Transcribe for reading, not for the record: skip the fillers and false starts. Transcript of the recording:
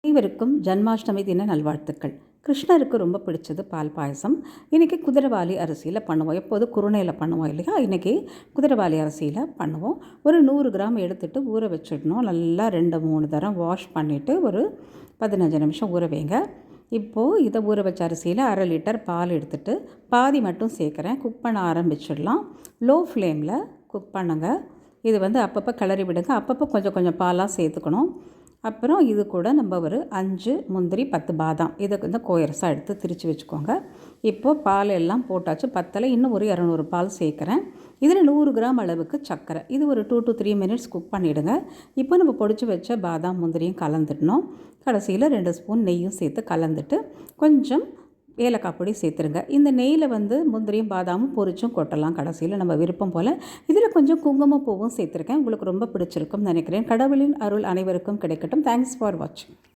அனைவருக்கும் ஜன்மாஷ்டமி தின நல்வாழ்த்துக்கள். கிருஷ்ணருக்கு ரொம்ப பிடிச்சது பால் பாயசம். இன்றைக்கி குதிரைவாலி அரிசியில் பண்ணுவோம். எப்போதும் குருணையில் பண்ணுவோம் இல்லையா, இன்றைக்கி குதிரைவாலி அரிசியில் பண்ணுவோம். ஒரு 100 கிராம் எடுத்துகிட்டு ஊற வச்சிடணும். நல்லா 2-3 தரம் வாஷ் பண்ணிவிட்டு ஒரு 15 நிமிஷம் ஊற வைங்க. இப்போது இதை ஊற வச்ச அரிசியில் 1/2 லிட்டர் பால் எடுத்துகிட்டு பாதி மட்டும் சேர்க்குறேன். குக் பண்ண ஆரம்பிச்சிடலாம். லோ ஃப்ளேமில் குக் பண்ணுங்க. இது அப்பப்போ கிளறி விடுங்க. அப்பப்போ கொஞ்சம் கொஞ்சம் பாலாக சேர்த்துக்கணும். அப்புறம் இது கூட நம்ம ஒரு 5 முந்திரி 10 பாதாம் இதை கோயரசாக எடுத்து திரித்து வச்சுக்கோங்க. இப்போது பால் எல்லாம் போட்டாச்சு. பத்தலை, இன்னும் ஒரு 200 பால் சேர்க்குறேன். இதில் 100 கிராம் அளவுக்கு சர்க்கரை. இது ஒரு 2 to 3 மினிட்ஸ் குக் பண்ணிவிடுங்க. இப்போ நம்ம பொடிச்சு வச்ச பாதாம் முந்திரியும் கலந்துடணும். கடைசியில் 2 ஸ்பூன் நெய்யும் சேர்த்து கலந்துட்டு கொஞ்சம் ஏலக்காய் பொடி சேர்த்துருங்க. இந்த நெய்யில் முந்திரியும் பாதாமும் பொரிச்சும் கொட்டலாம். கடைசியில் நம்ம விருப்பம் போல். இதில் கொஞ்சம் குங்குமப்பூவும் சேர்த்துருக்கேன். உங்களுக்கு ரொம்ப பிடிச்சிருக்கும்னு நினைக்கிறேன். கடவுளின் அருள் அனைவருக்கும் கிடைக்கட்டும். தேங்க்ஸ் ஃபார் வாட்சிங்.